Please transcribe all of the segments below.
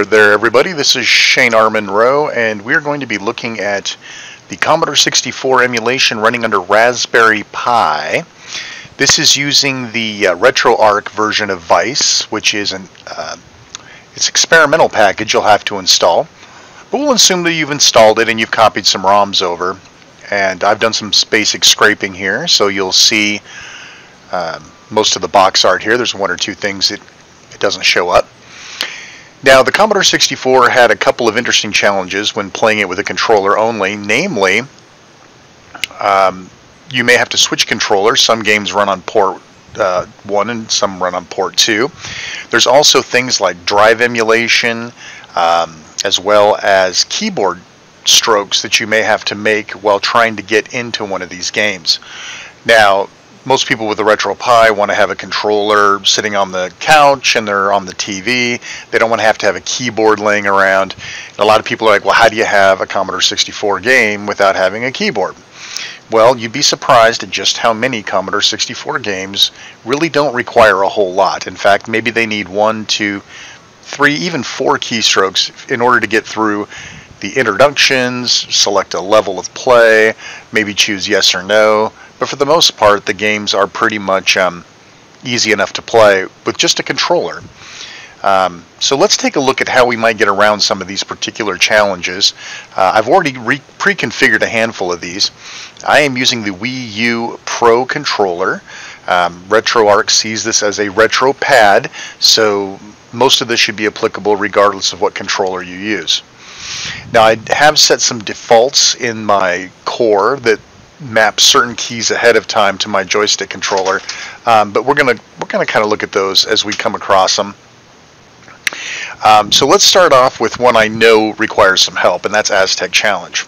there everybody, this is Shane R. Monroe, and we're going to be looking at the Commodore 64 emulation running under Raspberry Pi. This is using the RetroArch version of Vice, which is an experimental package you'll have to install. But we'll assume that you've installed it and you've copied some ROMs over. And I've done some basic scraping here, so you'll see most of the box art here. There's one or two things that it doesn't show up. Now, the Commodore 64 had a couple of interesting challenges when playing it with a controller only. Namely, you may have to switch controllers. Some games run on port 1 and some run on port 2. There's also things like drive emulation, as well as keyboard strokes that you may have to make while trying to get into one of these games. Now, most people with the RetroPie want to have a controller sitting on the couch and they're on the TV. They don't want to have a keyboard laying around. And a lot of people are like, well, how do you have a Commodore 64 game without having a keyboard? Well, you'd be surprised at just how many Commodore 64 games really don't require a whole lot. In fact, maybe they need 1, 2, 3, even 4 keystrokes in order to get through the introductions, select a level of play, maybe choose yes or no. But for the most part, the games are pretty much easy enough to play with just a controller. So let's take a look at how we might get around some of these particular challenges. I've already pre-configured a handful of these. I am using the Wii U Pro controller. RetroArch sees this as a RetroPad, so most of this should be applicable regardless of what controller you use. Now, I have set some defaults in my core that map certain keys ahead of time to my joystick controller, but we're gonna kind of look at those as we come across them. So let's start off with one I know requires some help, and that's Aztec Challenge.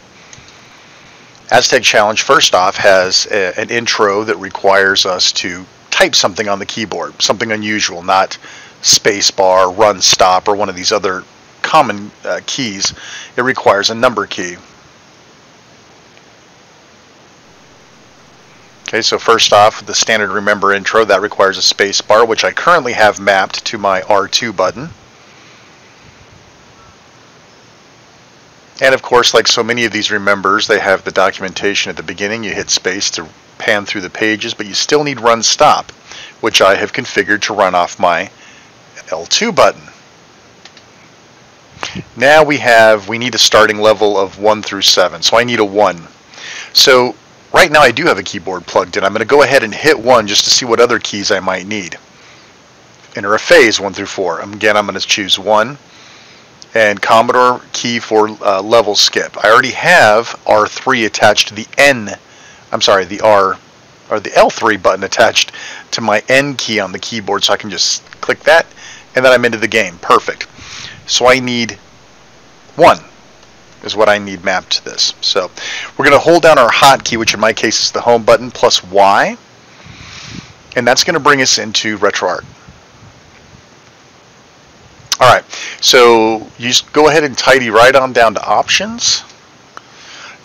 Aztec Challenge, first off, has an intro that requires us to type something on the keyboard, something unusual, not spacebar, run, stop, or one of these other common keys. It requires a number key. Okay, so first off, the standard remember intro, that requires a space bar, which I currently have mapped to my R2 button. And of course, like so many of these remembers, they have the documentation at the beginning. You hit space to pan through the pages, but you still need run stop, which I have configured to run off my L2 button. Now we need a starting level of 1 through 7, so I need a 1. So right now I do have a keyboard plugged in. I'm going to go ahead and hit 1 just to see what other keys I might need. Enter a phase 1 through 4. Again, I'm going to choose 1 and Commodore key for level skip. I already have R3 attached to the L3 button attached to my N key on the keyboard, so I can just click that and then I'm into the game. Perfect. So I need 1 is what I need mapped to this. So we're going to hold down our hotkey, which in my case is the home button, plus Y, and that's going to bring us into RetroArch. Alright, so you just go ahead and tidy right on down to options.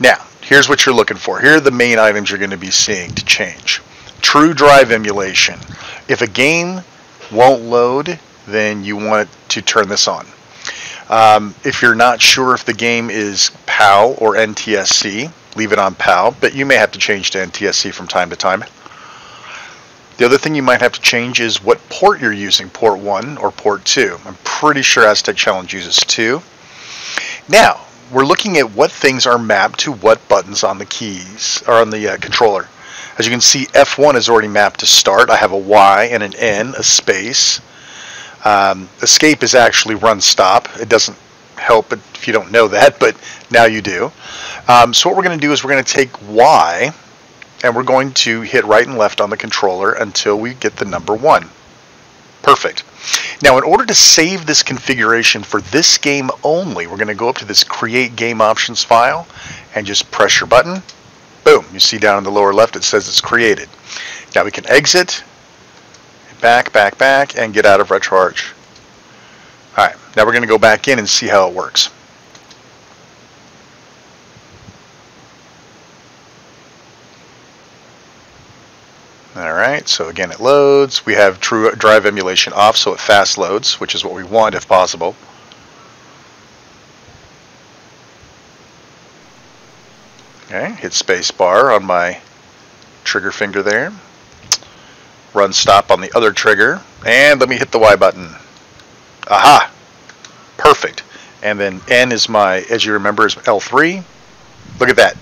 Now, here's what you're looking for. Here are the main items you're going to be seeing to change. True drive emulation. If a game won't load, then you want to turn this on. If you're not sure if the game is PAL or NTSC, leave it on PAL, but you may have to change to NTSC from time to time. The other thing you might have to change is what port you're using, port 1 or port 2. I'm pretty sure Aztec Challenge uses 2. Now, we're looking at what things are mapped to what buttons on the keys, or on the controller. As you can see, F1 is already mapped to start. I have a Y and an N, a space. Escape is actually run stop. It doesn't help if you don't know that, but now you do. So what we're going to do is we're going to take Y and we're going to hit right and left on the controller until we get the number 1. Perfect. Now, in order to save this configuration for this game only, we're going to go up to this Create Game Options file and just press your button. Boom. You see down in the lower left it says it's created. Now we can exit, back, and get out of RetroArch. Alright, now we're going to go back in and see how it works. Alright, so again it loads. We have true drive emulation off, so it fast loads, which is what we want if possible. Okay, hit space bar on my trigger finger there. Run stop on the other trigger, and let me hit the Y button. Aha! Perfect. And then N is my, as you remember, is L3. Look at that.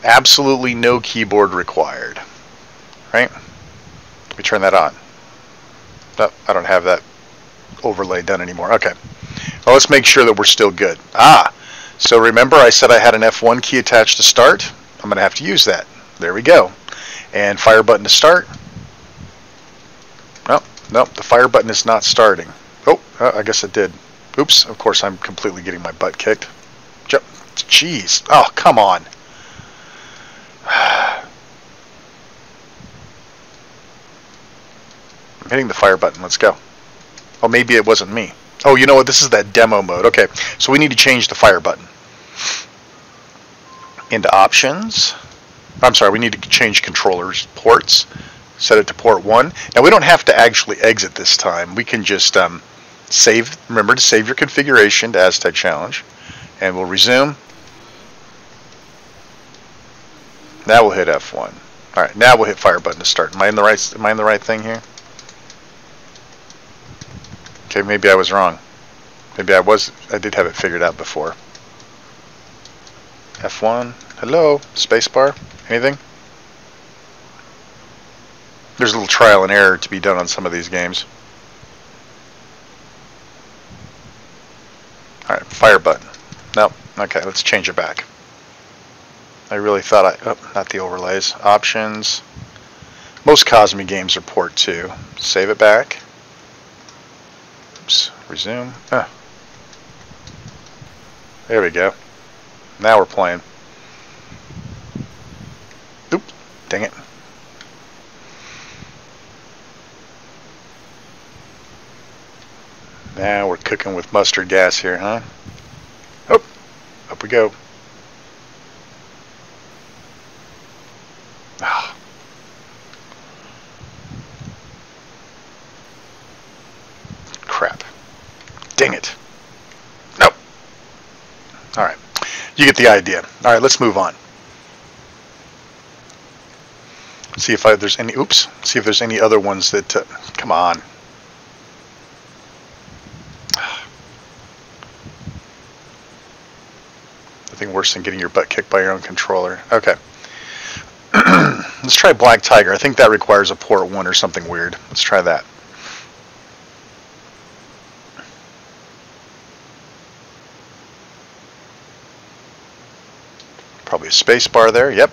Absolutely no keyboard required. Right? Let me turn that on. Oh, I don't have that overlay done anymore. Okay. Well, let's make sure that we're still good. So remember I said I had an F1 key attached to start? I'm going to have to use that. There we go. And fire button to start. Nope, the fire button is not starting. Oh, I guess it did. Oops, of course I'm completely getting my butt kicked. Jeez. Oh, come on. I'm hitting the fire button. Let's go. Oh, maybe it wasn't me. Oh, you know what? This is that demo mode. Okay, so we need to change the fire button. Into options. I'm sorry, we need to change controllers ports. Set it to port 1. Now we don't have to actually exit this time. We can just save. Remember to save your configuration to Aztec Challenge, and we'll resume. Now we'll hit F1. All right, now we'll hit fire button to start. Am I in the right thing here? Okay, maybe I was wrong. Maybe I did have it figured out before. F1. Hello, spacebar. Anything? There's a little trial and error to be done on some of these games. Alright, fire button. Nope. Okay, let's change it back. I really thought not the overlays. Options. Most Cosmi games are port 2. Save it back. Oops. Resume. There we go. Now we're playing. Oop. Dang it. Now we're cooking with mustard gas here, huh? Oh, up we go. Oh. Crap. Dang it. Nope. Alright. You get the idea. Alright, let's move on. See if there's any, see if there's any other ones that, come on. Nothing worse than getting your butt kicked by your own controller. Okay. Let's try Black Tiger. I think that requires a port 1 or something weird. Let's try that. Probably a space bar there. Yep.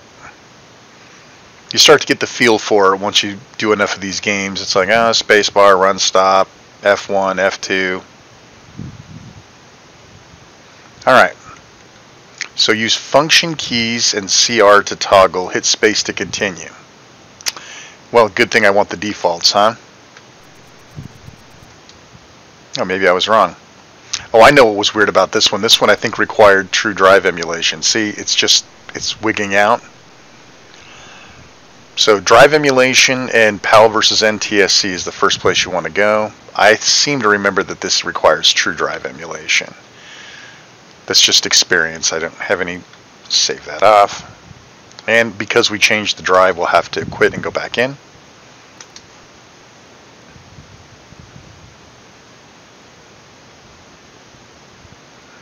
You start to get the feel for it once you do enough of these games. It's like, space bar, run stop, F1, F2. Alright. So use function keys and CR to toggle. Hit space to continue. Well, good thing I want the defaults, huh? Oh, maybe I was wrong. Oh, I know what was weird about this one. This one I think required true drive emulation. See, it's wigging out. So drive emulation and PAL versus NTSC is the first place you want to go. I seem to remember that this requires true drive emulation. That's just experience. I don't have any. Save that off. And because we changed the drive, we'll have to quit and go back in.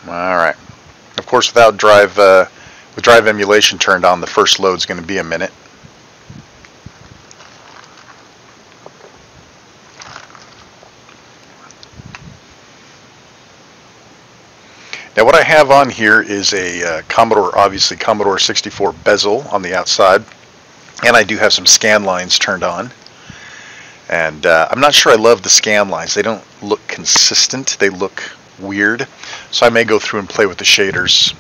Alright. Of course, without drive, with drive emulation turned on, the first load is going to be a minute. Now what I have on here is a obviously Commodore 64 bezel on the outside, and I do have some scan lines turned on. And I'm not sure I love the scan lines. They don't look consistent. They look weird. So I may go through and play with the shaders.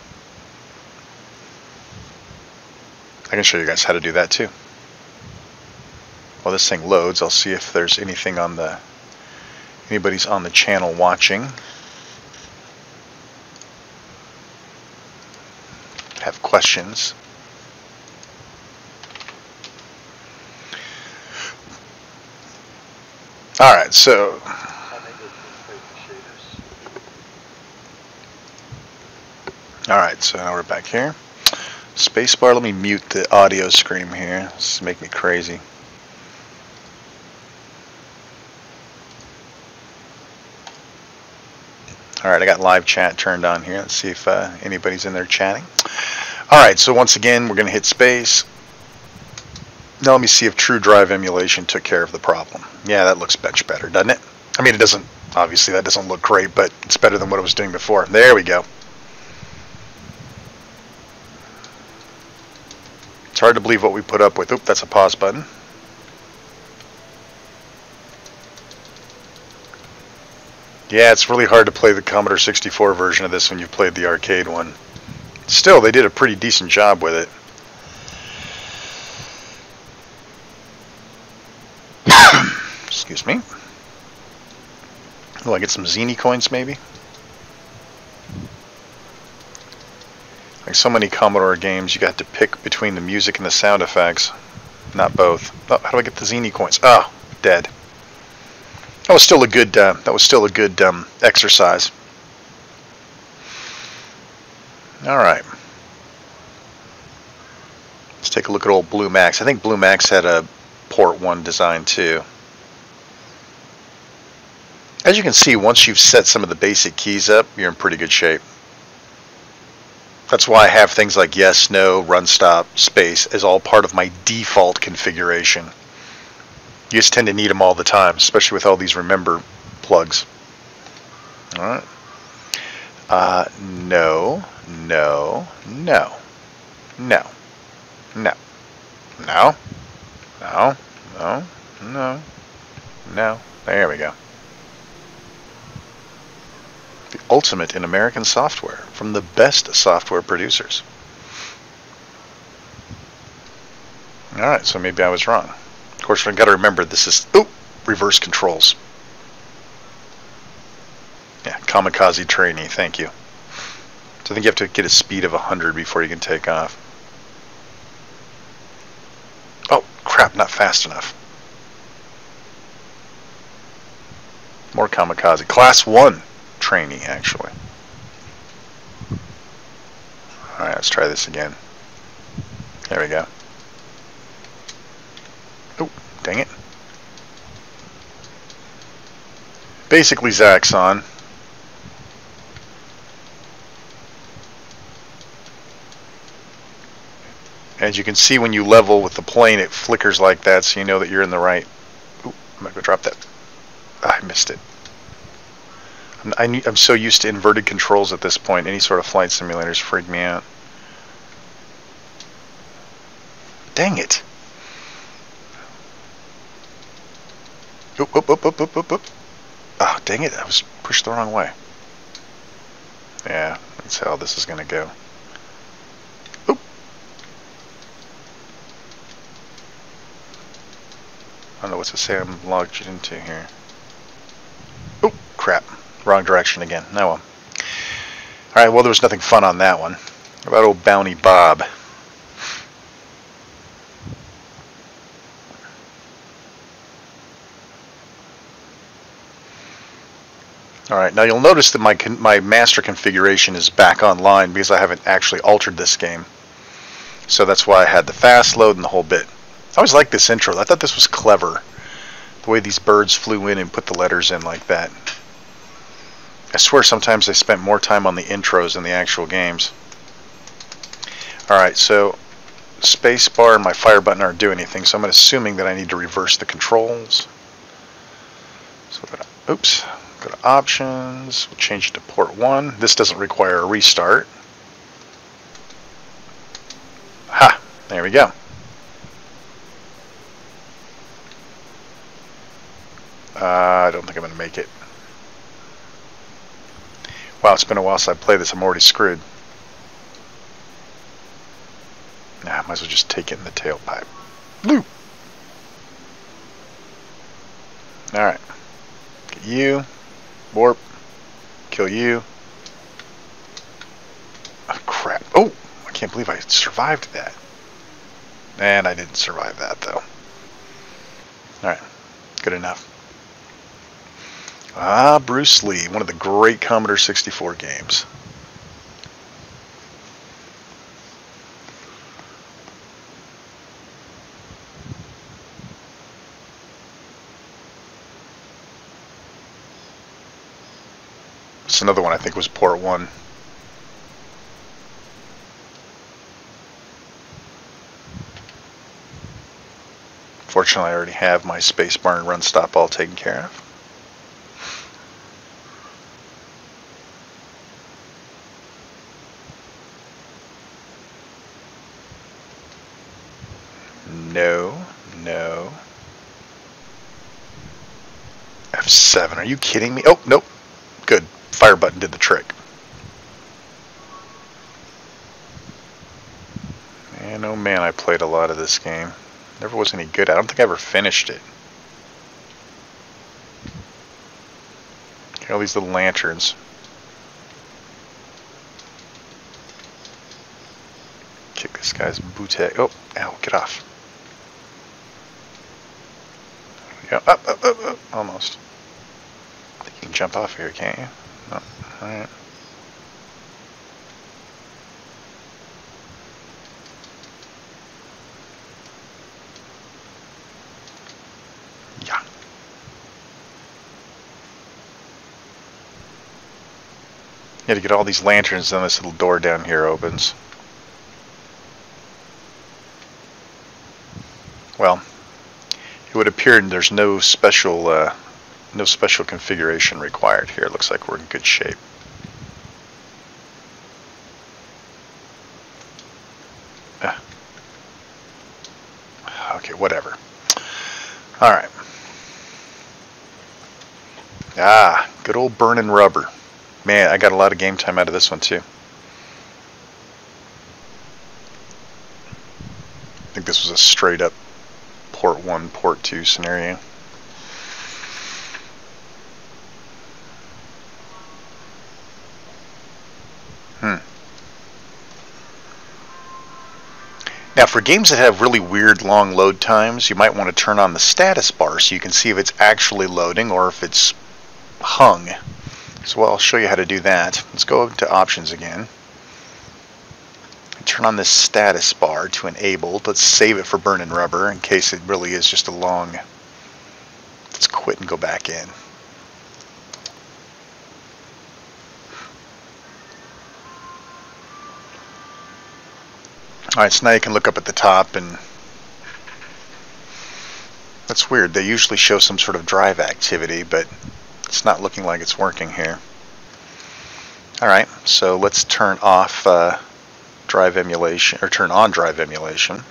I can show you guys how to do that too. While this thing loads, I'll see if there's anything on anybody's on the channel watching. Have questions. Alright, so now we're back here. Spacebar, let me mute the audio scream here. This is making me crazy. Alright, I got live chat turned on here. Let's see if anybody's in there chatting. Alright, so once again, we're going to hit space. Now let me see if True Drive emulation took care of the problem. Yeah, that looks much better, doesn't it? I mean, it doesn't, obviously that doesn't look great, but it's better than what it was doing before. There we go. It's hard to believe what we put up with. Oop, that's a pause button. Yeah, it's really hard to play the Commodore 64 version of this when you've played the arcade one. Still, they did a pretty decent job with it. Excuse me. Oh, I get some Zini coins maybe? Like so many Commodore games, you got to pick between the music and the sound effects. Not both. Oh, how do I get the Zini coins? Oh, dead. That was still a good exercise. All right. Let's take a look at old Blue Max. I think Blue Max had a port 1 design too. As you can see, once you've set some of the basic keys up, you're in pretty good shape. That's why I have things like yes, no, run, stop, space as all part of my default configuration. You just tend to need them all the time, especially with all these remember plugs. Alright. No, no, no, no, no, no, no, no, no, no. There we go. The ultimate in American software from the best software producers. Alright, so maybe I was wrong. Of course, I've got to remember this is reverse controls. Yeah, kamikaze trainee, thank you. So I think you have to get a speed of 100 before you can take off. Oh, crap, not fast enough. More kamikaze. Class 1 trainee, actually. Alright, let's try this again. There we go. Oh, dang it. Basically Zaxxon. As you can see, when you level with the plane, it flickers like that, so you know that you're in the right. Ooh, I'm going to drop that. Ah, I missed it. I'm so used to inverted controls at this point. Any sort of flight simulators freak me out. Dang it. Oop, oop, oop, oop, oop, oop, oop. Oh, dang it. I was pushed the wrong way. Yeah, that's how this is going to go. Oop. I don't know what to say I'm logged into here. Oh, crap. Wrong direction again. No well. Alright, well, there was nothing fun on that one. What about old Bounty Bob? Alright, now you'll notice that my master configuration is back online because I haven't actually altered this game. So that's why I had the fast load and the whole bit. I always liked this intro. I thought this was clever. The way these birds flew in and put the letters in like that. I swear sometimes I spent more time on the intros than the actual games. Alright, so spacebar and my fire button aren't doing anything, so I'm assuming that I need to reverse the controls. So oops, go to options, we'll change it to port 1. This doesn't require a restart. Ha! There we go. I don't think I'm going to make it. Wow, it's been a while since I played this. I'm already screwed. Nah, I might as well just take it in the tailpipe. Woo! Alright. Get you. Warp. Kill you. Oh, crap. Oh! I can't believe I survived that. And I didn't survive that, though. Alright. Good enough. Ah, Bruce Lee, one of the great Commodore 64 games. It's another one I think was port 1. Fortunately, I already have my spacebar and run stop all taken care of. No, no. F7, are you kidding me? Oh, nope. Good. Fire button did the trick. Man, oh man, I played a lot of this game. Never was any good. I don't think I ever finished it. All these little lanterns. Kick this guy's bootleg. Oh, ow, get off. Yeah, up. Almost. I think you can jump off here, can't you? No. Alright. Yeah. You had to get all these lanterns, then this little door down here opens. Well, it would appear there's no special configuration required here. It looks like we're in good shape. Okay, whatever. All right. Ah, good old burning rubber. Man, I got a lot of game time out of this one too. I think this was a straight up port 1, port 2 scenario. Now for games that have really weird long load times, you might want to turn on the status bar so you can see if it's actually loading or if it's hung. So I'll show you how to do that. Let's go to options again. Turn on this status bar to enable. Let's save it for burning rubber in case it really is just a long. Let's quit and go back in. Alright, so now you can look up at the top, and that's weird. They usually show some sort of drive activity, but it's not looking like it's working here. Alright, so let's turn off drive emulation, or turn on drive emulation.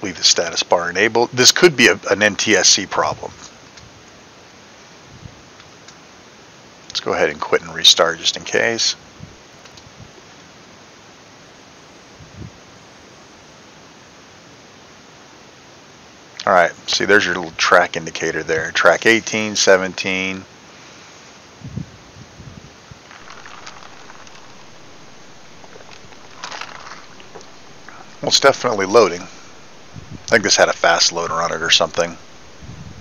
Leave the status bar enabled. This could be an NTSC problem. Let's go ahead and quit and restart just in case. Alright, see there's your little track indicator there. Track 18, 17. Well, it's definitely loading. I think this had a fast loader on it or something.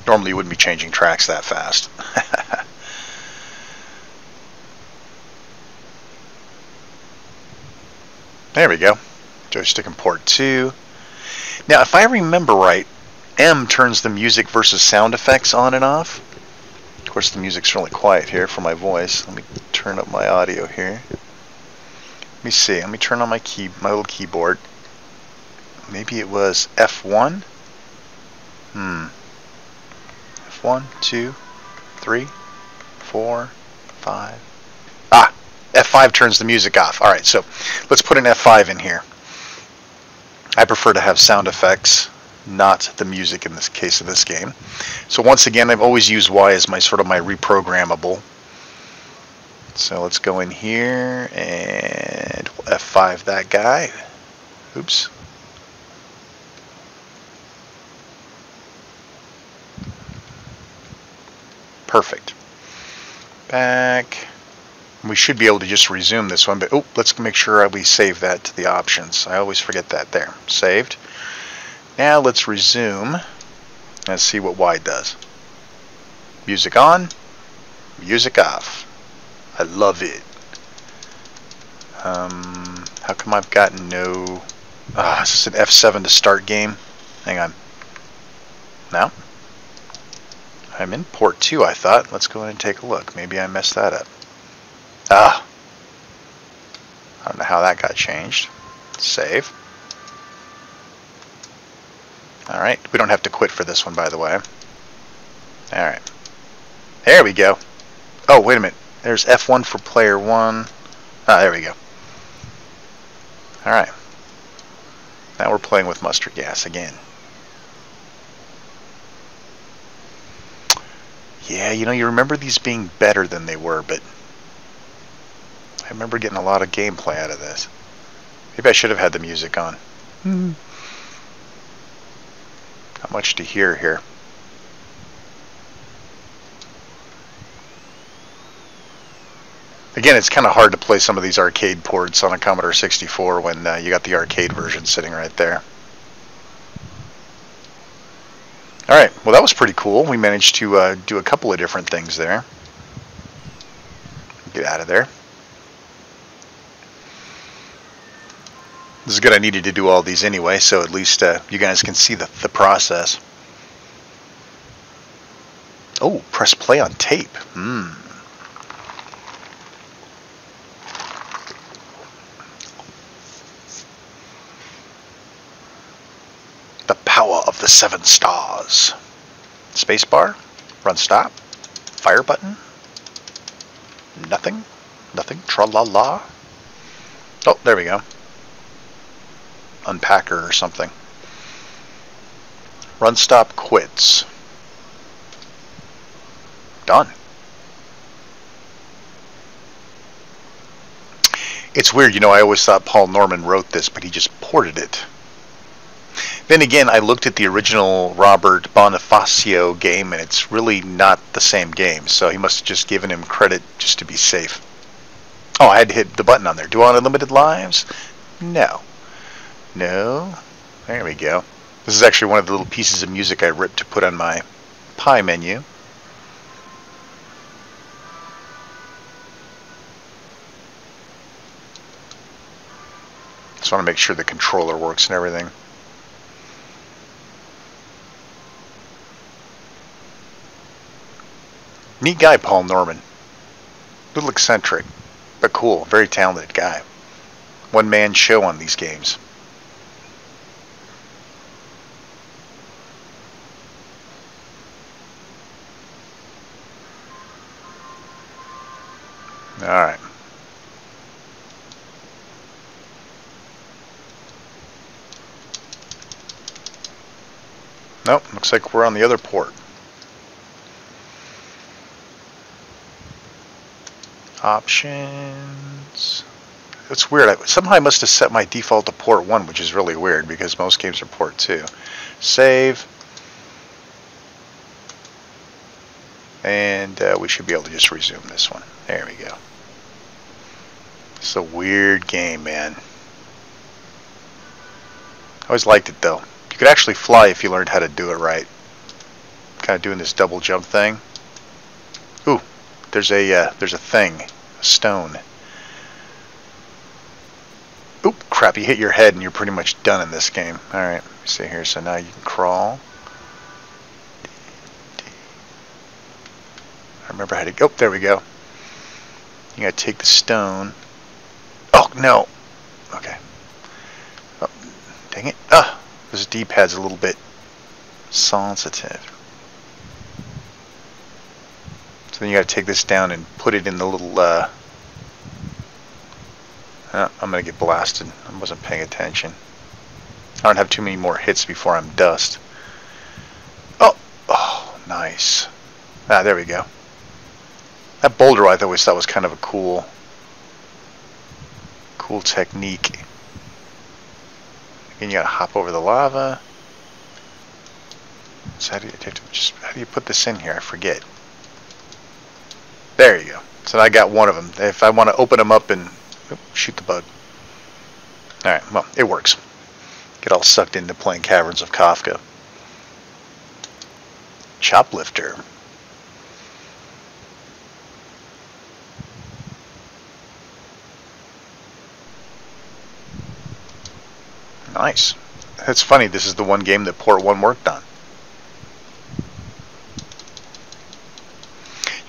Normally you wouldn't be changing tracks that fast. There we go. Joystick and port 2. Now if I remember right, M turns the music versus sound effects on and off. Of course the music's really quiet here for my voice. Let me turn up my audio here. Let me see. Let me turn on my little keyboard. Maybe it was F1? F1, 2, 3, 4, 5. Ah! F5 turns the music off. Alright, so let's put an F5 in here. I prefer to have sound effects, not the music in this case of this game. So once again, I've always used Y as my sort of my reprogrammable. So let's go in here and we'll F5 that guy. Oops. Perfect. Back. We should be able to just resume this one, but let's make sure we save that to the options. I always forget that. There. Saved. Now let's resume. Let's see what Y does. Music on. Music off. I love it. How come I've got no... is this an F7 to start game? Hang on. Now? I'm in port 2, I thought. Let's go in and take a look. Maybe I messed that up. Ah! I don't know how that got changed. Save. Alright, we don't have to quit for this one, by the way. Alright. There we go. Oh, wait a minute. There's F1 for player 1. Ah, there we go. Alright. Now we're playing with mustard gas again. Yeah, you know, you remember these being better than they were, but I remember getting a lot of gameplay out of this. Maybe I should have had the music on. Not much to hear here. Again, it's kind of hard to play some of these arcade ports on a Commodore 64 when you got the arcade version sitting right there. Alright, well that was pretty cool. We managed to do a couple of different things there. Get out of there. This is good. I needed to do all these anyway, so at least you guys can see the process. Oh, press play on tape. The power of the 7 stars. Spacebar. Run stop. Fire button. Nothing. Nothing. Tra-la-la. Oh, there we go. Unpacker or something. Run stop quits. Done. It's weird, you know, I always thought Paul Norman wrote this, but he just ported it. Then again, I looked at the original Robert Bonifacio game, and it's really not the same game, so he must have just given him credit just to be safe. Oh, I had to hit the button on there. Do I want unlimited lives? No. No. There we go. This is actually one of the little pieces of music I ripped to put on my Pi menu. Just want to make sure the controller works and everything. Neat guy, Paul Norman. Little eccentric, but cool. Very talented guy. One-man show on these games. Alright. Nope, looks like we're on the other port. Options. It's weird. Somehow I must have set my default to port 1, which is really weird because most games are port 2. Save. And we should be able to just resume this one. There we go. It's a weird game, man. I always liked it, though. You could actually fly if you learned how to do it right. Kind of doing this double jump thing. Ooh, there's a thing, a stone. Oop, crap, you hit your head and you're pretty much done in this game. Alright, see here, so now you can crawl. I remember how to go. Oh, there we go. You gotta take the stone. Oh, no. Okay. Oh, dang it. Ah, this D-pad's a little bit sensitive. So then you gotta take this down and put it in the little, I'm gonna get blasted. I wasn't paying attention. I don't have too many more hits before I'm dust. Oh, oh, nice. Ah, there we go. That boulder I always thought was kind of a cool technique. Again, you gotta hop over the lava. So how do you put this in here? I forget. There you go. So I got one of them. If I want to open them up and shoot the bug. Alright, well, it works. Get all sucked into playing Caverns of Kafka. Choplifter. Nice. That's funny, this is the one game that port 1 worked on.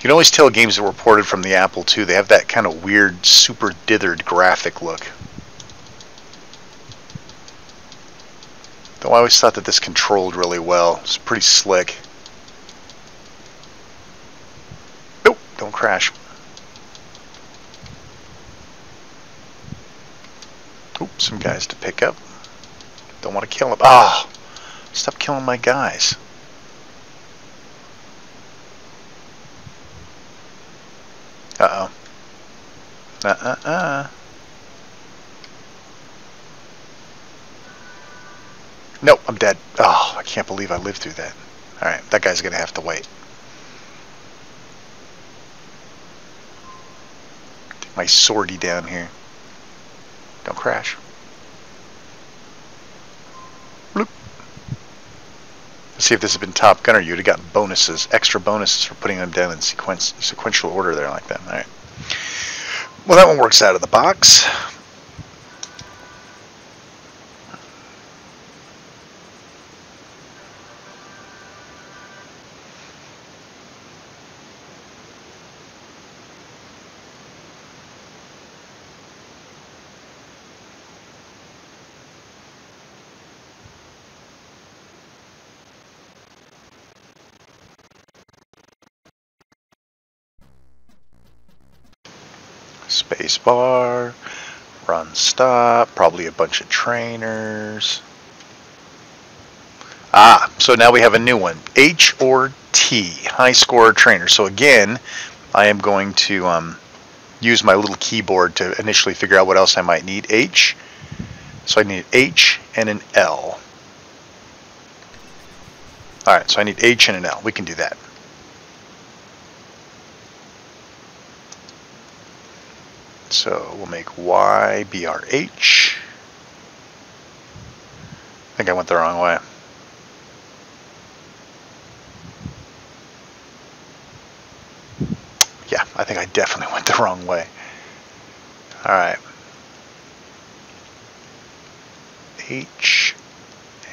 You can always tell games that were ported from the Apple II. They have that kind of weird, super dithered graphic look. Though I always thought that this controlled really well. It's pretty slick. Nope, don't crash. Oops, some guys to pick up. Don't want to kill them. Ah, oh, stop killing my guys. Uh-oh. Nope, I'm dead. Oh, I can't believe I lived through that. Alright, that guy's going to have to wait. Take my sortie down here. Don't crash. Bloop. Let's see if this had been Top Gunner. You'd have gotten bonuses, extra bonuses for putting them down in sequential order there like that. Alright. Well, that one works out of the box. Spacebar, run stop, probably a bunch of trainers. Ah, so now we have a new one. H or T, high score trainer. So again, I am going to use my little keyboard to initially figure out what else I might need. H, so I need an H and an L. Alright, so I need H and an L. We can do that. So we'll make Y be our H. I think I went the wrong way. Yeah, I think I definitely went the wrong way. Alright. H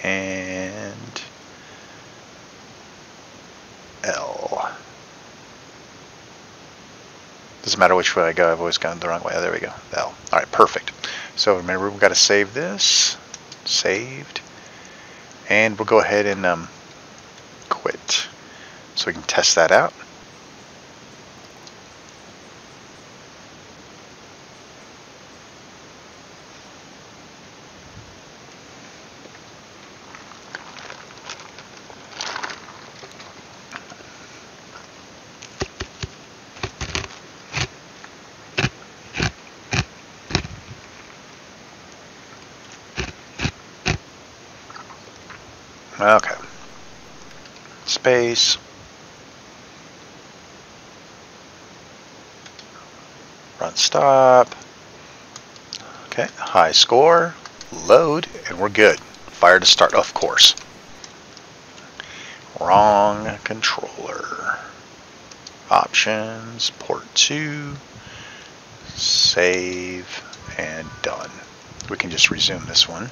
and L. Doesn't matter which way I go, I've always gone the wrong way. Oh, there we go. L. Alright, perfect. So remember, we've got to save this. Saved. And we'll go ahead and quit. So we can test that out. Okay. Space. Run stop. Okay, high score. Load, and we're good. Fire to start, of course. Wrong controller. Options, port 2. Save, and done. We can just resume this one.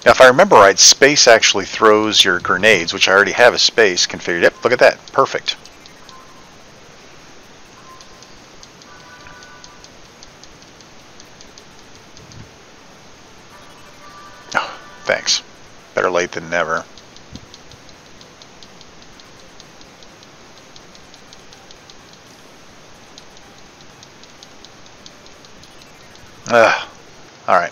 Now, if I remember right, space actually throws your grenades, which I already have a space configured. Yep, look at that. Perfect. Oh, thanks. Better late than never. All right.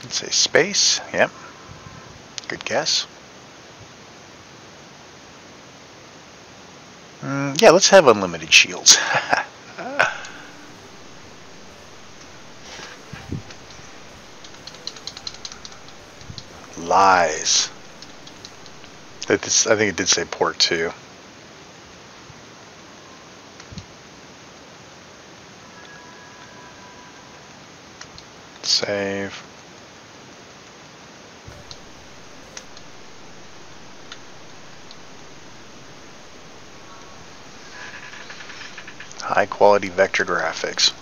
Let's say space. Yep. Good guess. Yeah, let's have unlimited shields. Lies. I think it did say port 2. Save. High quality vector graphics.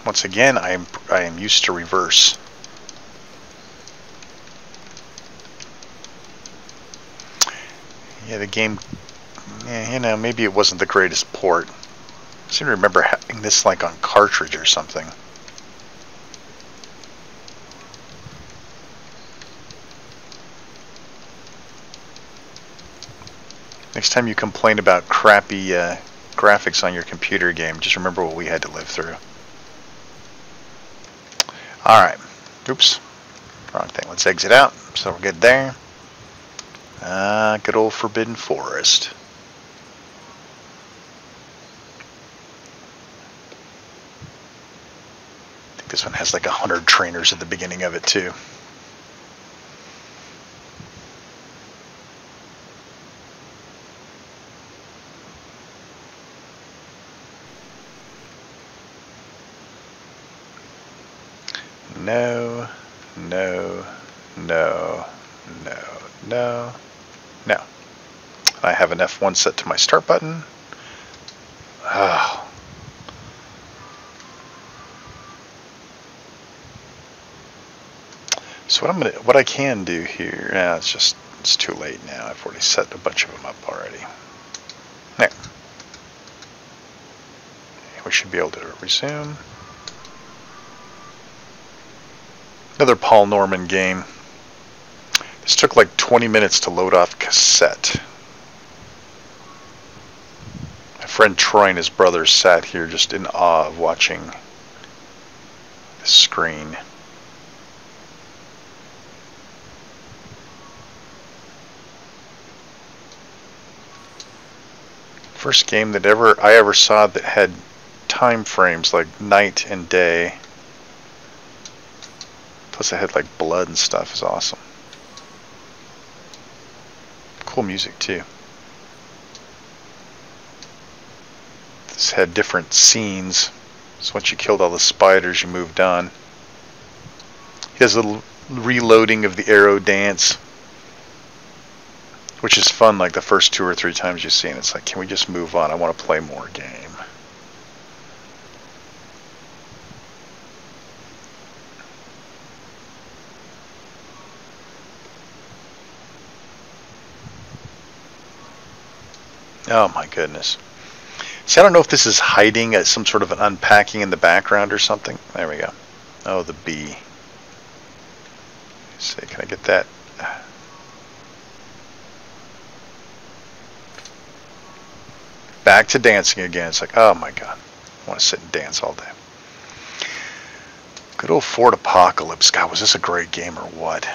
Once again, I am used to reverse. Yeah, the game, yeah, you know, maybe it wasn't the greatest port. I seem to remember having this like on cartridge or something. Next time you complain about crappy graphics on your computer game, just remember what we had to live through. Alright. Oops. Wrong thing. Let's exit out. So we're good there. Good old Forbidden Forest. I think this one has like 100 trainers at the beginning of it too. No, no, no, no, no, no. I have an F1 set to my start button. Oh. So what I can do here, it's too late now. I've already set a bunch of them up already. There. We should be able to resume. Another Paul Norman game. This took like 20 minutes to load off cassette. My friend Troy and his brothers sat here just in awe of watching the screen. First game that I ever saw that had time frames like night and day. Plus it had like blood and stuff. Is awesome. Cool music too. This had different scenes. So once you killed all the spiders, you moved on. He has a little reloading of the arrow dance, which is fun. Like the first 2 or 3 times you see it, it's like, can we just move on? I want to play more game. Oh my goodness. See, I don't know if this is hiding as some sort of an unpacking in the background or something. There we go. Oh, the bee. Let's see, can I get that? Back to dancing again. It's like, oh my god. I want to sit and dance all day. Good old Ford Apocalypse. God, was this a great game or what?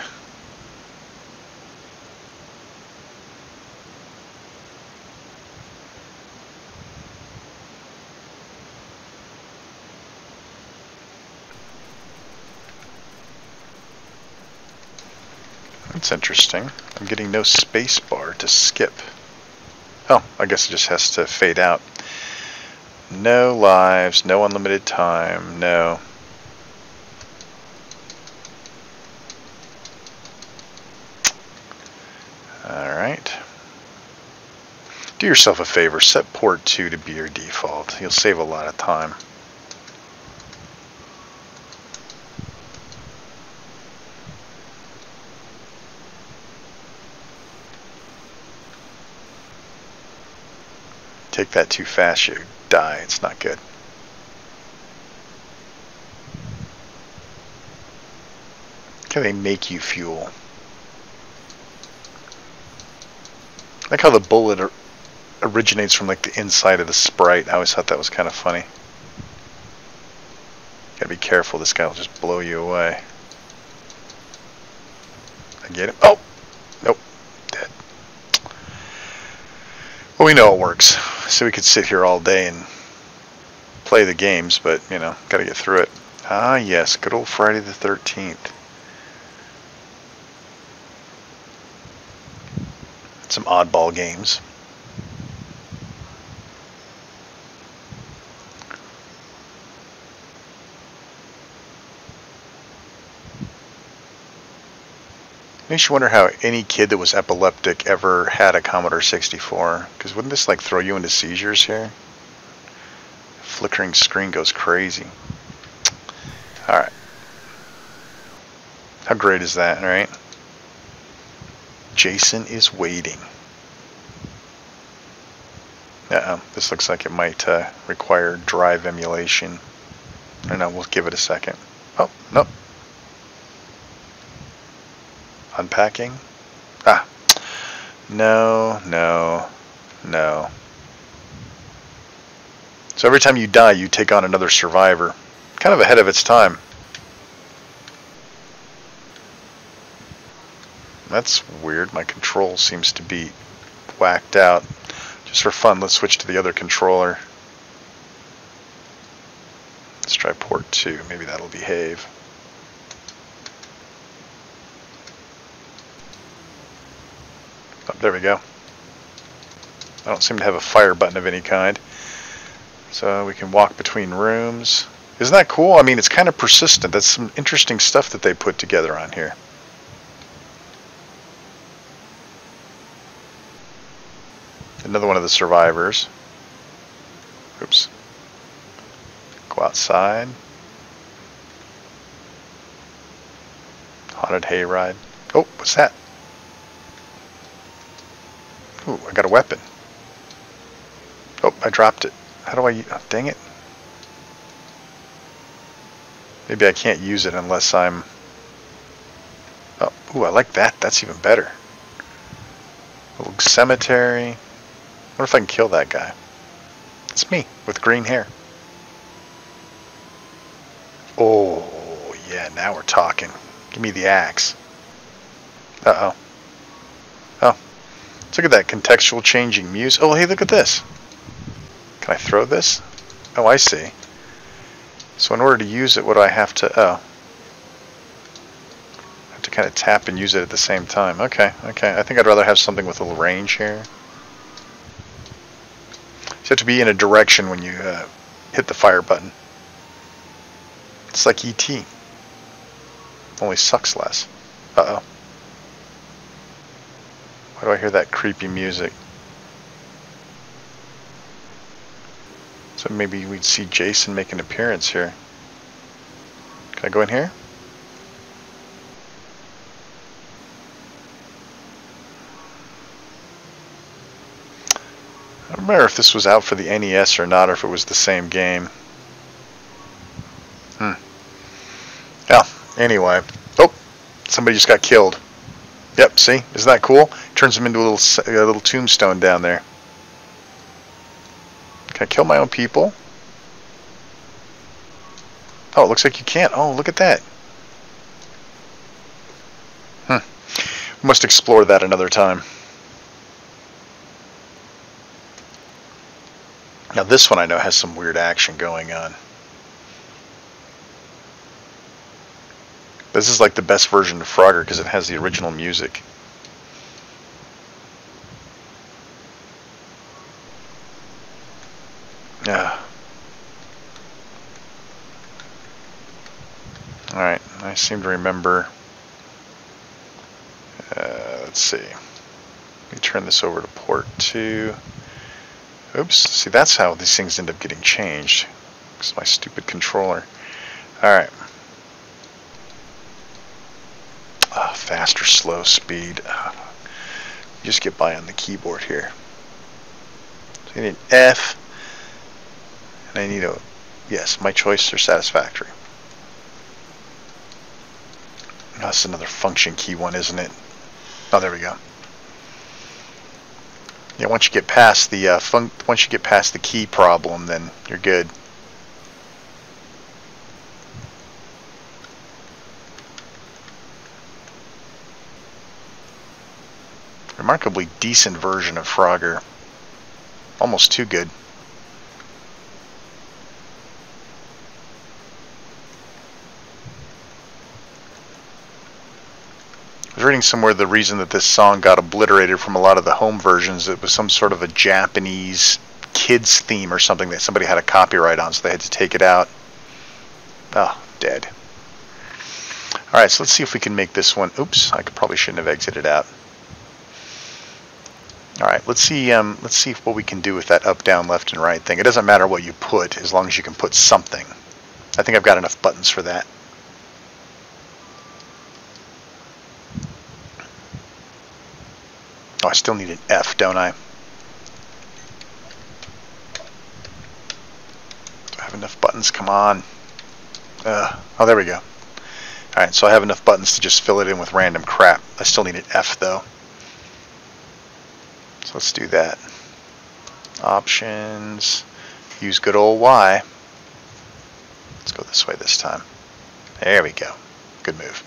That's interesting. I'm getting no space bar to skip. Oh, I guess it just has to fade out. No lives, no unlimited time, no. Alright. Do yourself a favor, set port 2 to be your default. You'll save a lot of time. Take that too fast, you die. It's not good. Can they make you fuel? I like how the bullet originates from like the inside of the sprite. I always thought that was kind of funny. Gotta be careful, this guy will just blow you away. I get him. Oh! Nope. Dead. Well, we know it works. So we could sit here all day and play the games, but, you know, gotta get through it. Ah, yes, good old Friday the 13th. Some oddball games. Makes you wonder how any kid that was epileptic ever had a Commodore 64. Because wouldn't this like throw you into seizures here? Flickering screen goes crazy. Alright. How great is that, right? Jason is waiting. Uh-oh. This looks like it might require drive emulation. I don't know, we'll give it a second. Oh, nope. Unpacking. Ah. No, no, no. So every time you die, you take on another survivor. Kind of ahead of its time. That's weird. My control seems to be whacked out. Just for fun, let's switch to the other controller. Let's try port 2. Maybe that'll behave. Oh, there we go. I don't seem to have a fire button of any kind. So we can walk between rooms. Isn't that cool? I mean, it's kind of persistent. That's some interesting stuff that they put together on here. Another one of the survivors. Oops. Go outside. Haunted hayride. Oh, what's that? Ooh, I got a weapon. Oh, I dropped it. How do I... Oh, dang it. Maybe I can't use it unless I'm... Oh, ooh, I like that. That's even better. Little cemetery. I wonder if I can kill that guy. It's me, with green hair. Oh, yeah, now we're talking. Give me the axe. Uh-oh. Oh. Let's look at that contextual changing music. Oh, hey, look at this. Can I throw this? Oh, I see. So in order to use it, what do I have to... Oh. I have to kind of tap and use it at the same time. Okay, okay. I think I'd rather have something with a little range here. You have to be in a direction when you hit the fire button. It's like E.T. Only sucks less. Uh-oh. Why do I hear that creepy music? So maybe we'd see Jason make an appearance here. Can I go in here? I don't remember if this was out for the NES or not, or if it was the same game. Yeah, anyway. Oh, somebody just got killed. Yep, see? Isn't that cool? Turns them into a little tombstone down there. Can I kill my own people? Oh, it looks like you can't. Oh, look at that. We must explore that another time. Now this one I know has some weird action going on. This is like the best version of Frogger because it has the original music. Alright, I seem to remember. Let's see. Let me turn this over to port 2. Oops, see that's how these things end up getting changed. It's my stupid controller. Alright. Fast or slow speed. You just get by on the keyboard here. So you need an F. And I need a... Yes, my choices are satisfactory. Oh, that's another function key one, isn't it? Oh, there we go. Yeah, once you get past the key problem, then you're good. Remarkably decent version of Frogger. Almost too good. I was reading somewhere the reason that this song got obliterated from a lot of the home versions, it was some sort of a Japanese kids theme or something that somebody had a copyright on, so they had to take it out. Oh, dead. Alright, so let's see if we can make this one. Oops, I probably shouldn't have exited out. Alright, let's see what we can do with that up, down, left, and right thing. It doesn't matter what you put, as long as you can put something. I think I've got enough buttons for that. Oh, I still need an F, don't I? Do I have enough buttons? Come on. Oh, there we go. Alright, so I have enough buttons to just fill it in with random crap. I still need an F, though. So let's do that. Options. Use good old Y. Let's go this way this time. There we go. Good move.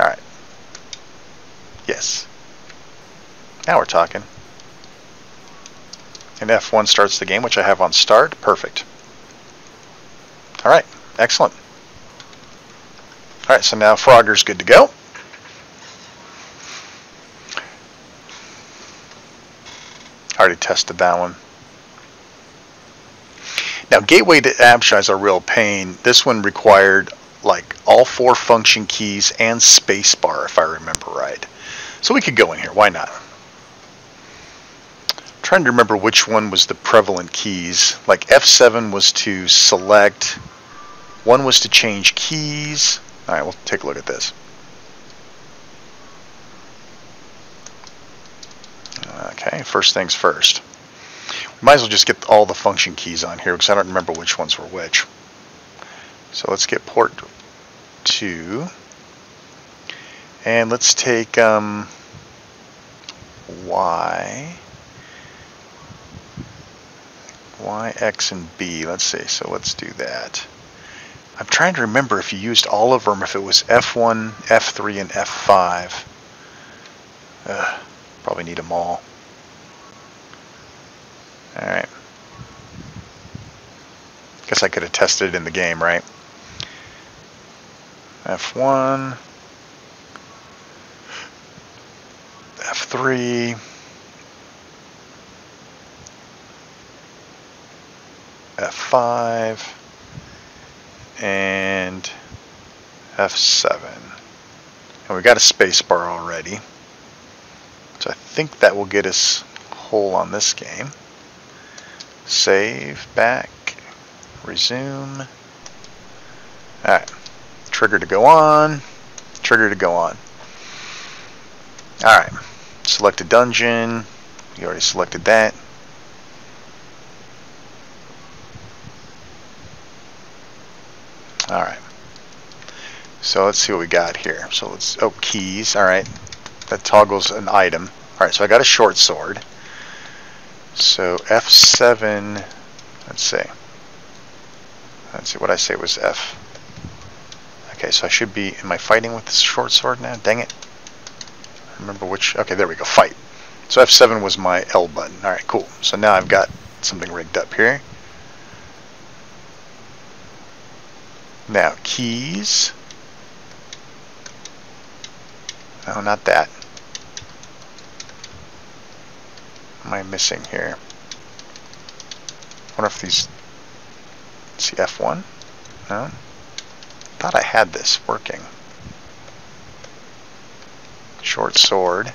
Alright. Yes. Now we're talking. And F1 starts the game, which I have on start. Perfect. Alright. Excellent. Alright, so now Frogger's good to go. I already tested that one. Now, gateway to Absci is a real pain. This one required like all 4 function keys and spacebar, if I remember right. So we could go in here. Why not? I'm trying to remember which one was the prevalent keys. Like F7 was to select. 1 was to change keys. All right, we'll take a look at this. Okay, first things first. We might as well just get all the function keys on here because I don't remember which ones were which. So let's get port 2. And let's take Y, X, and B. Let's see, so let's do that. I'm trying to remember if you used all of them, if it was F1, F3, and F5. Probably need them all. Alright. Guess I could have tested it in the game, right? F1, F3, F5, and F7. And we got a spacebar already. So I think that will get us whole on this game. Save, back, resume. Alright. Trigger to go on. Trigger to go on. Alright. Select a dungeon. You already selected that. Alright. So let's see what we got here. So let's, oh, keys. Alright. That toggles an item. Alright, so I got a short sword. So F7, let's see. Let's see what I say was F. Okay, so I should be, am I fighting with this short sword now? Dang it. I remember which, okay, there we go, fight. So F7 was my L button. Alright, cool. So now I've got something rigged up here. Now, keys. No, not that. What am I missing here? I wonder if these, let's see, F1? No? I thought I had this working. Short sword.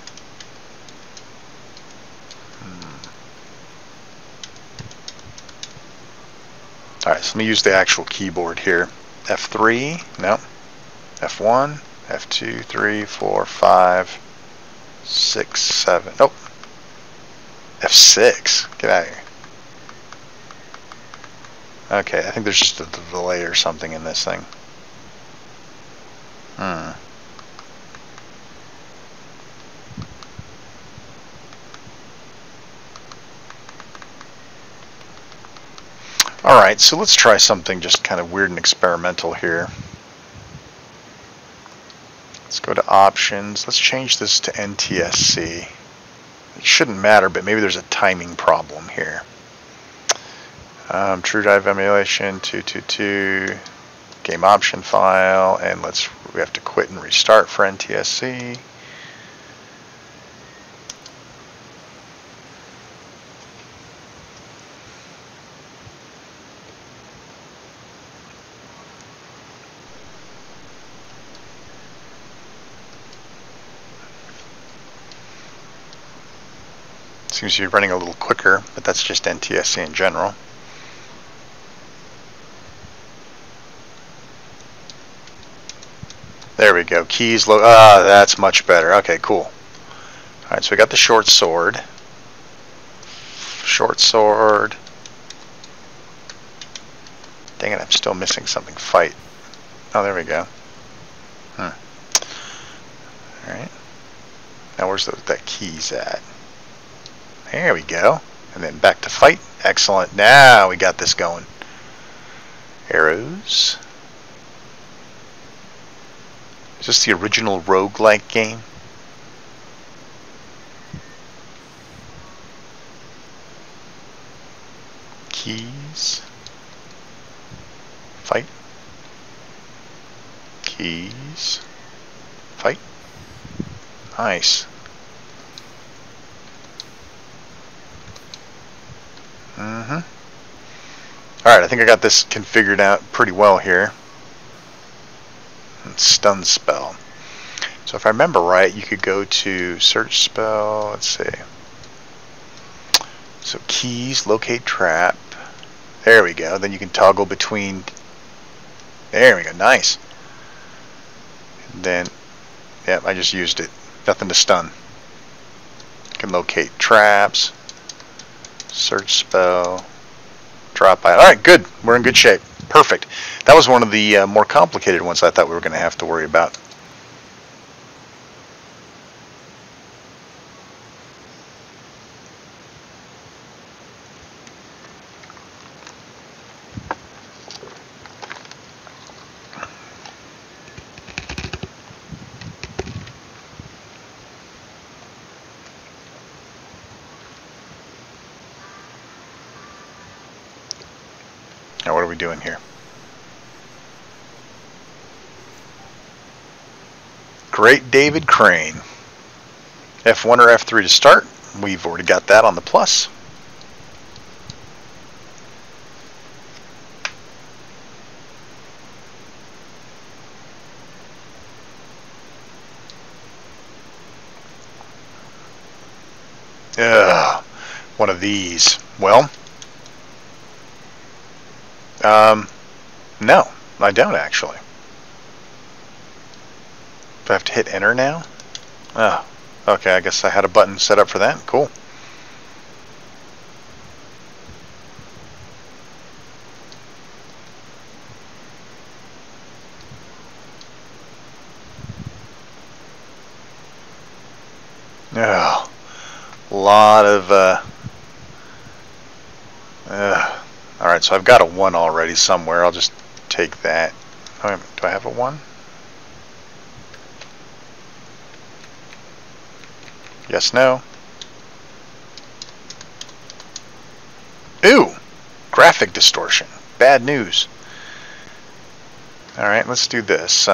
Alright, so let me use the actual keyboard here. F3, no. F1, F2, 3, 4, 5, 6, 7. Nope. F6. Get out of here. Okay, I think there's just a delay or something in this thing. Alright, so let's try something just kind of weird and experimental here. Let's go to options. Let's change this to NTSC. It shouldn't matter, but maybe there's a timing problem here. True drive emulation 222 game option file, and we have to quit and restart for NTSC. Seems to be running a little quicker, but that's just NTSC in general. There we go. Keys. That's much better. Okay, cool. Alright, so we got the short sword. Short sword. Dang it, I'm still missing something. Fight. Oh, there we go. Alright. Now where's that keys at? There we go. And then back to fight. Excellent. Now we got this going. Arrows. Is this the original roguelike game? Keys. Fight. Keys. Fight. Nice. Alright, I think I got this configured out pretty well here. Stun spell. So if I remember right, you could go to search spell, let's see. So keys, locate trap. There we go. Then you can toggle between. There we go. Nice. And then, yeah, I just used it. Nothing to stun. You can locate traps. Search spell. Drop by. Alright, good. We're in good shape. Perfect. That was one of the more complicated ones I thought we were going to have to worry about. Now what are we doing here? Great David Crane. F1 or F3 to start. We've already got that on the plus. Ugh, one of these. Well, no, I don't actually. Do I have to hit enter now? Oh, okay, I guess I had a button set up for that. Cool. Oh, a lot of alright, so I've got a 1 already somewhere. I'll just take that. Oh, do I have a 1? Yes, no. Ooh! Graphic distortion. Bad news. Alright, let's do this. So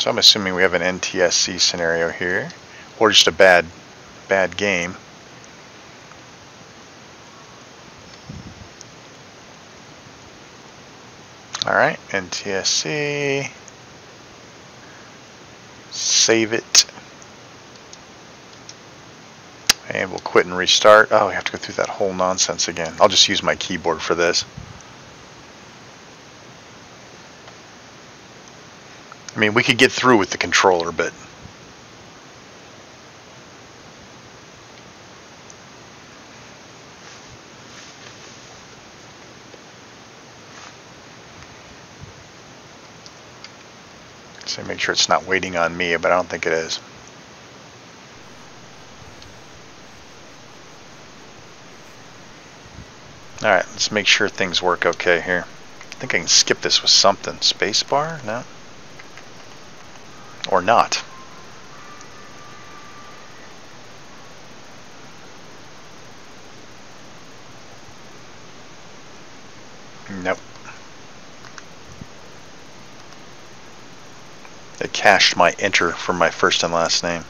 I'm assuming we have an NTSC scenario here. Or just a bad game. Alright, NTSC. Save it. And we'll quit and restart. Oh, we have to go through that whole nonsense again. I'll just use my keyboard for this. I mean, we could get through with the controller, but so make sure it's not waiting on me, but I don't think it is. Alright, let's make sure things work okay here. I think I can skip this with something. Spacebar? No? Or not. Nope. It cached my enter for my first and last name.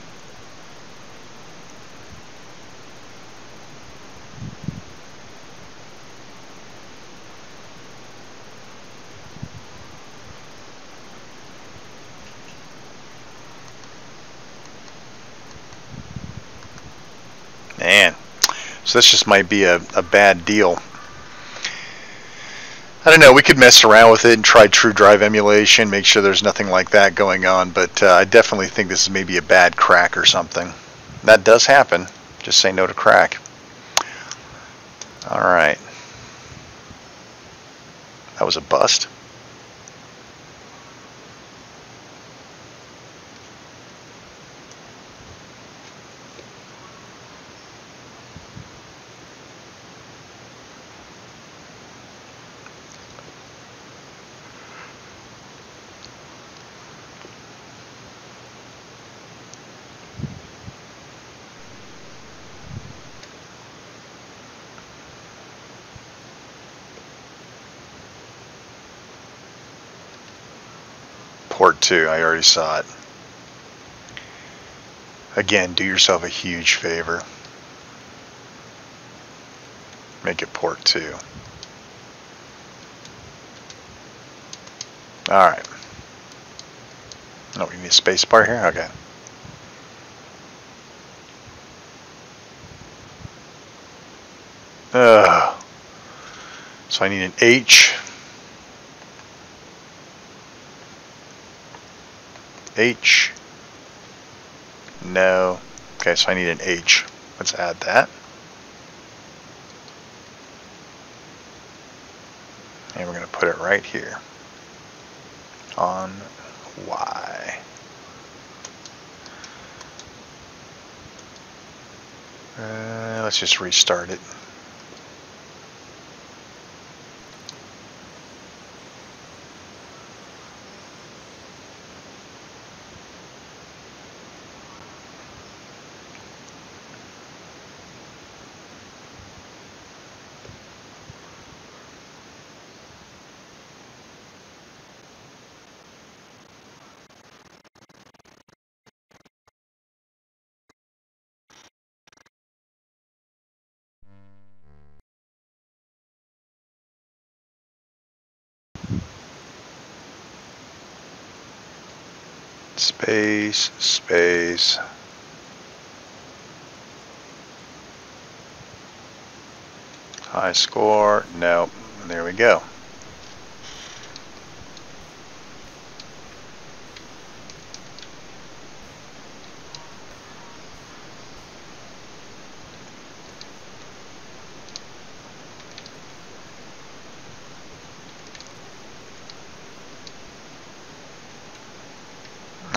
Man, So this just might be a bad deal. I don't know, we could mess around with it and try true drive emulation, make sure there's nothing like that going on, but I definitely think this is maybe a bad crack or something. That does happen. Just say no to crack. Alright. That was a bust. Port 2, I already saw it. Again, do yourself a huge favor. Make it port 2. Alright. Oh, we need a space bar here? Okay. So I need an H. H. No. Okay, so I need an H. Let's add that. And we're going to put it right here on Y. Let's just restart it. Space, space. High score. No. There we go.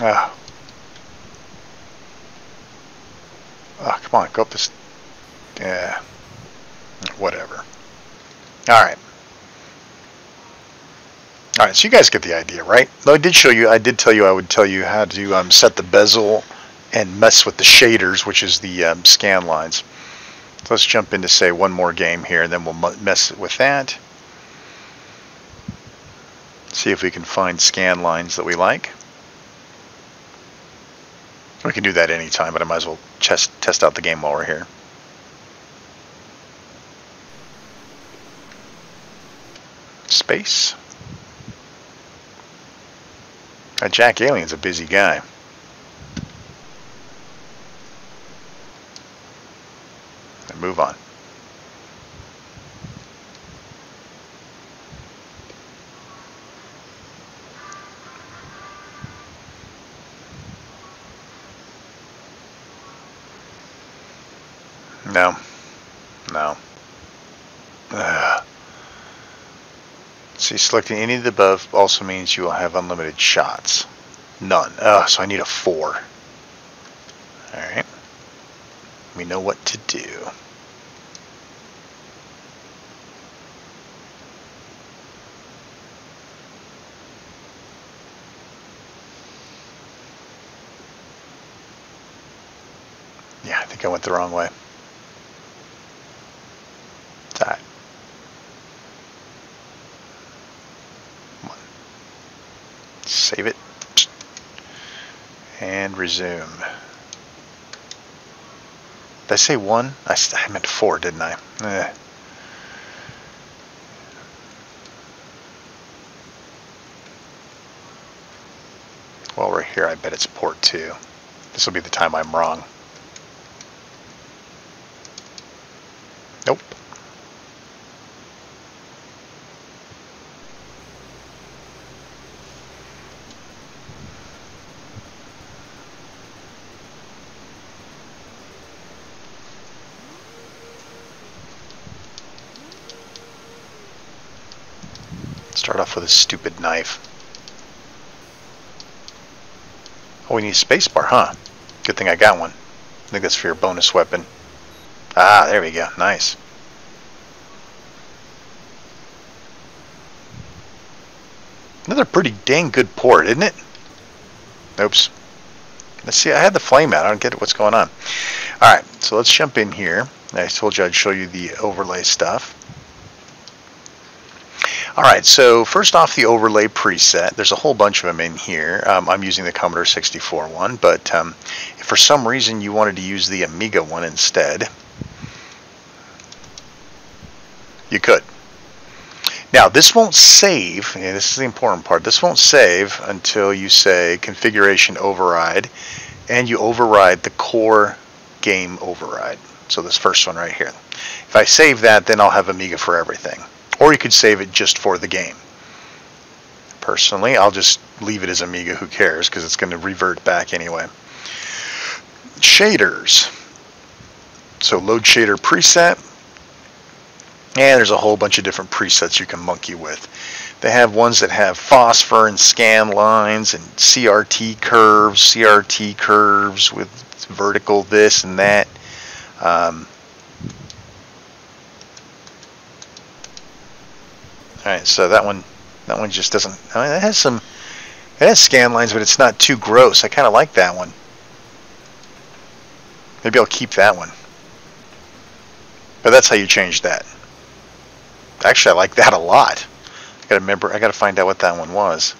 Oh. Oh, come on, go up this. Yeah. Whatever. Alright. Alright, so you guys get the idea, right? Though I did tell you I would tell you how to set the bezel and mess with the shaders, which is the scan lines. So let's jump into, say, one more game here, and then we'll mess with that. See if we can find scan lines that we like. We can do that anytime, but I might as well test out the game while we're here. Space. Jack Alien's a busy guy. And move on. No. No. See, selecting any of the above also means you will have unlimited shots. None. So I need a 4. Alright. We know what to do. Yeah, I think I went the wrong way. Alright. Save it. And resume. Did I say 1? I meant 4, didn't I? While we're here, I bet it's port 2. This will be the time I'm wrong. Nope. Start off with a stupid knife. Oh, we need a space bar, huh? Good thing I got one. I think that's for your bonus weapon. Ah, there we go. Nice. Another pretty dang good port, isn't it? Oops. Let's see, I had the flame out. I don't get what's going on. Alright, so let's jump in here. I told you I'd show you the overlay stuff. Alright, so first off, the overlay preset. There's a whole bunch of them in here. I'm using the Commodore 64 one, but if for some reason you wanted to use the Amiga one instead, you could. Now, this won't save, and this is the important part, this won't save until you say configuration override, and you override the core game override. So this first one right here. If I save that, then I'll have Amiga for everything. Or you could save it just for the game. Personally, I'll just leave it as Amiga, who cares, because it's going to revert back anyway. Shaders. So load shader preset. And there's a whole bunch of different presets you can monkey with. They have ones that have phosphor and scan lines and CRT curves with vertical this and that. Alright, so that one just doesn't, I mean, it has scan lines, but it's not too gross. I kind of like that one. Maybe I'll keep that one. But that's how you change that. Actually, I like that a lot. I gotta find out what that one was.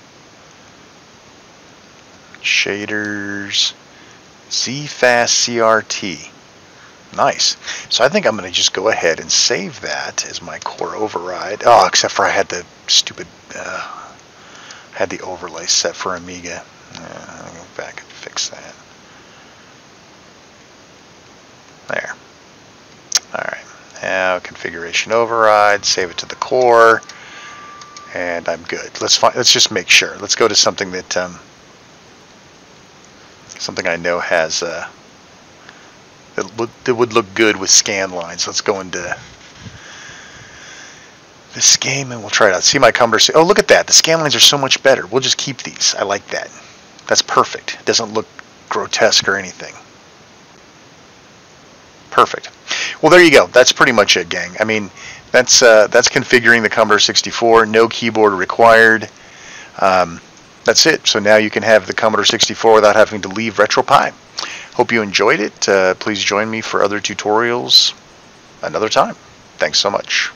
Shaders, Z-Fast CRT. Nice. So I think I'm gonna just go ahead and save that as my core override. Oh, except for I had the stupid, had the overlay set for Amiga. I'll go back and fix that. There. All right. Now configuration override, save it to the core, and I'm good. Let's just make sure. Let's go to something that something I know has that would look good with scan lines. Let's go into this game and we'll try it out. See my Commodore. Oh, look at that. The scan lines are so much better. We'll just keep these. I like that. That's perfect. It doesn't look grotesque or anything. Perfect. Well, there you go. That's pretty much it, gang. I mean, that's configuring the Commodore 64. No keyboard required. That's it. So now you can have the Commodore 64 without having to leave RetroPie. Hope you enjoyed it. Please join me for other tutorials another time. Thanks so much.